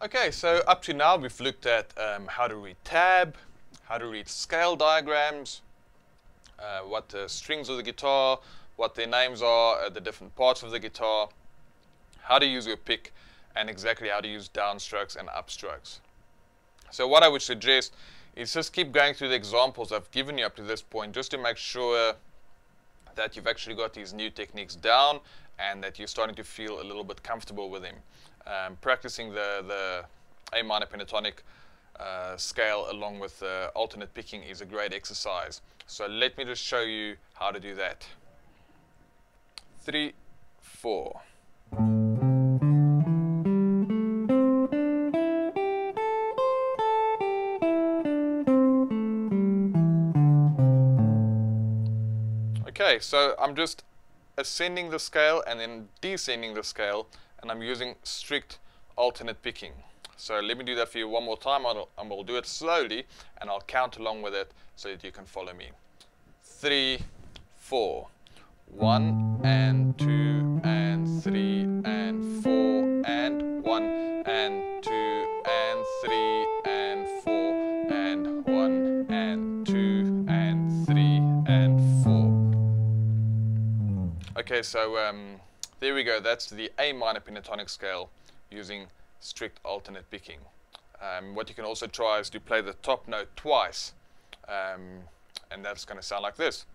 Okay, so up to now we've looked at how to read tab, how to read scale diagrams, what the strings of the guitar, what their names are, the different parts of the guitar, how to use your pick, and exactly how to use downstrokes and upstrokes. So what I would suggest is just keep going through the examples I've given you up to this point, just to make sure that you've actually got these new techniques down and that you're starting to feel a little bit comfortable with them. Practicing the A minor pentatonic scale along with alternate picking is a great exercise. So let me just show you how to do that. 3, 4. Okay, so I'm just ascending the scale and then descending the scale, and I'm using strict alternate picking. So let me do that for you one more time, and we'll do it slowly, and I'll count along with it so that you can follow me. 3, 4. 1 and 2 and 3 and 4 and 1 and 2 and 3 and 4 and 1 and 2 and 3 and 4. Okay, so there we go. That's the A minor pentatonic scale using strict alternate picking. What you can also try is to play the top note twice, and that's going to sound like this: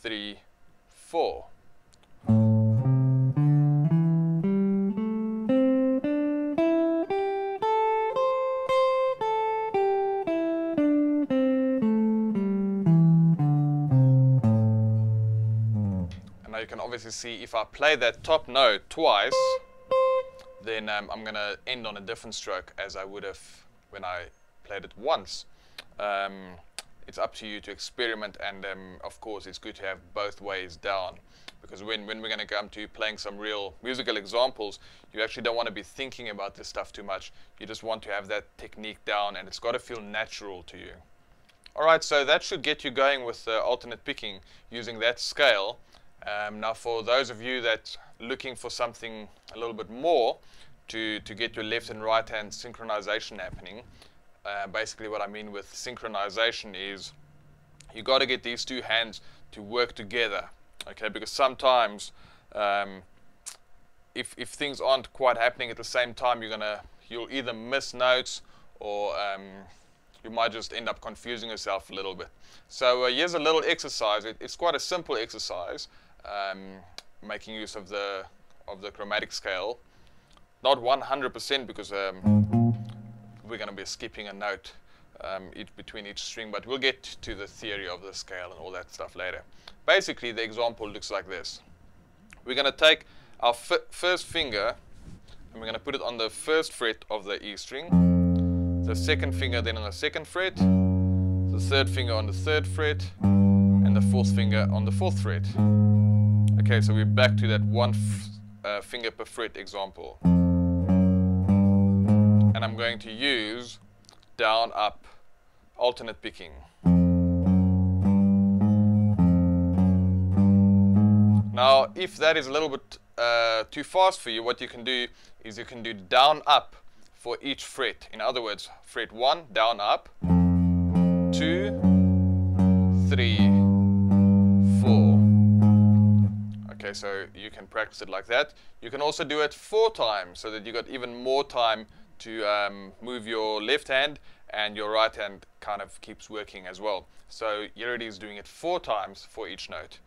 3, 4. You can obviously see if I play that top note twice, then I'm going to end on a different stroke as I would have when I played it once. It's up to you to experiment, and of course it's good to have both ways down, because when we're going to come to playing some real musical examples, you actually don't want to be thinking about this stuff too much. You just want to have that technique down, and it's got to feel natural to you. Alright, so that should get you going with alternate picking using that scale. Now for those of you that are looking for something a little bit more to get your left and right hand synchronization happening, basically what I mean with synchronization is you got to get these two hands to work together, okay? Because sometimes if things aren't quite happening at the same time, you'll either miss notes or you might just end up confusing yourself a little bit. So here's a little exercise. It's quite a simple exercise. Making use of the chromatic scale, not 100% because we're going to be skipping a note between each string, but we'll get to the theory of the scale and all that stuff later. Basically, the example looks like this. We're going to take our first finger and we're going to put it on the first fret of the E string, the second finger then on the second fret, the third finger on the third fret, and the fourth finger on the fourth fret. Okay, so we're back to that one finger per fret example. And I'm going to use down, up, alternate picking. Now, if that is a little bit too fast for you, what you can do is you can do down, up for each fret. In other words, fret 1, down, up, 2, 3, 4. Okay, so you can practice it like that. You can also do it 4 times so that you got even more time to move your left hand, and your right hand kind of keeps working as well. So here it is doing it 4 times for each note.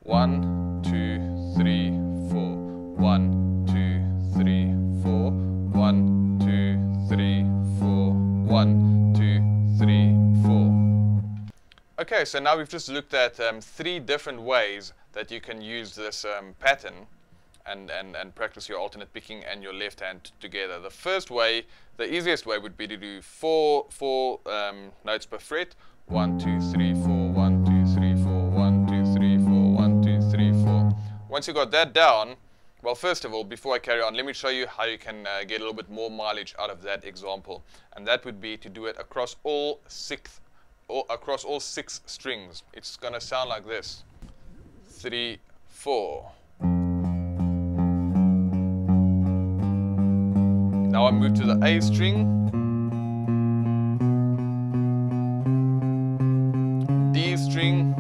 1, 2, 3, 4. 1, 2, 3, 4. 1, 2, 3, 4. 1, 2, 3, 4. Okay, so now we've just looked at 3 different ways that you can use this pattern and practice your alternate picking and your left hand together. The first way, the easiest way, would be to do four notes per fret. 1, 2, 3, 4, 1, 2, 3, 4, 1, 2, 3, 4, 1, 2, 3, 4. Once you got that down, well, first of all, before I carry on, let me show you how you can get a little bit more mileage out of that example. And that would be to do it across all 6 strings. It's going to sound like this: 3, 4. Now I move to the A string, D string,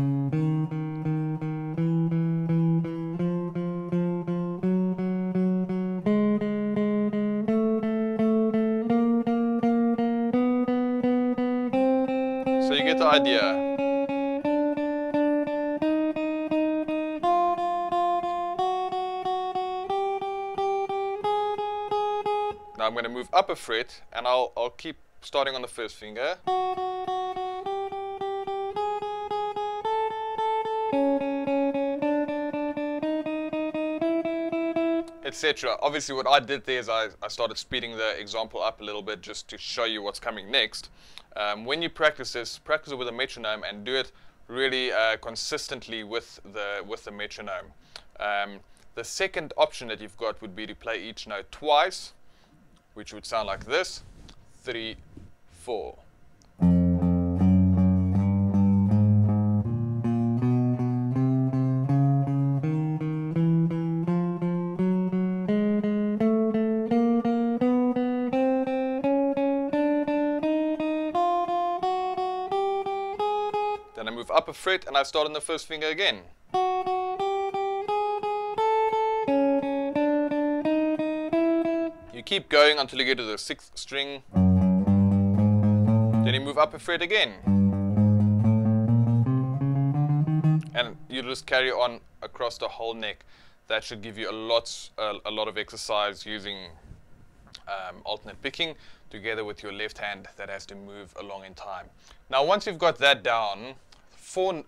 so you get the idea. Now I'm going to move up a fret, and I'll keep starting on the first finger. Etc. Obviously what I did there is I started speeding the example up a little bit just to show you what's coming next. When you practice this, practice it with a metronome and do it really consistently with the metronome. The second option that you've got would be to play each note twice, which would sound like this: 3, 4. Then I move up a fret and I start on the first finger again. You keep going until you get to the 6th string. Then you move up a fret again. And you just carry on across the whole neck. That should give you a lot of exercise using alternate picking together with your left hand that has to move along in time. Now once you've got that down, four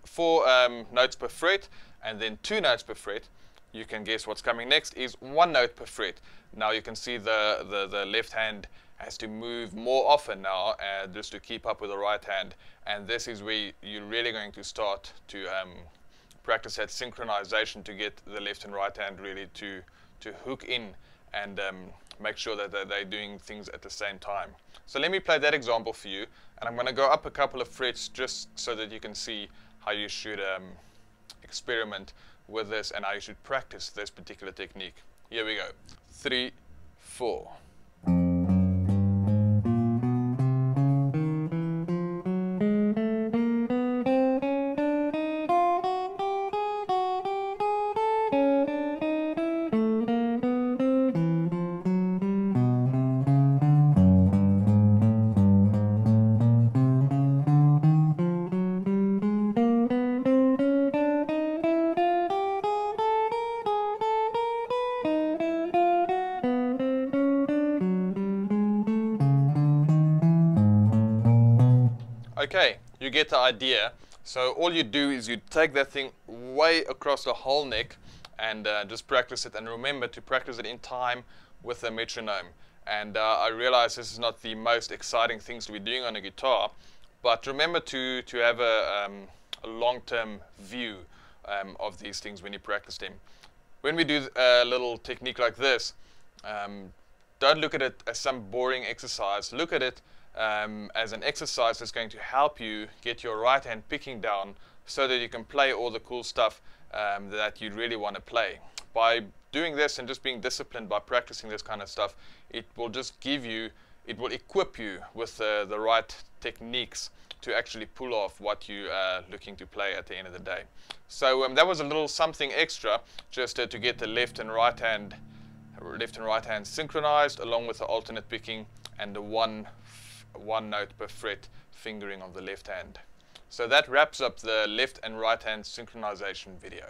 notes per fret and then 2 notes per fret, you can guess what's coming next is 1 note per fret. Now you can see the left hand has to move more often now just to keep up with the right hand, and this is where you're really going to start to practice that synchronization to get the left and right hand really to hook in and make sure that they're doing things at the same time. So let me play that example for you, and I'm going to go up a couple of frets just so that you can see how you should experiment with this and how you should practice this particular technique. Here we go. 3, 4. Okay, you get the idea. So all you do is you take that thing way across the whole neck and just practice it, and remember to practice it in time with a metronome. And I realize this is not the most exciting things to be doing on a guitar, but remember to have a long-term view of these things when you practice them. When we do a little technique like this, don't look at it as some boring exercise. Look at it as an exercise that's going to help you get your right hand picking down so that you can play all the cool stuff that you really want to play. By doing this and just being disciplined by practicing this kind of stuff, it will just give you, it will equip you with the right techniques to actually pull off what you are looking to play at the end of the day. So that was a little something extra just to get the left and right hand synchronized, along with the alternate picking and the one note per fret fingering of the left hand. So that wraps up the left and right hand synchronization video.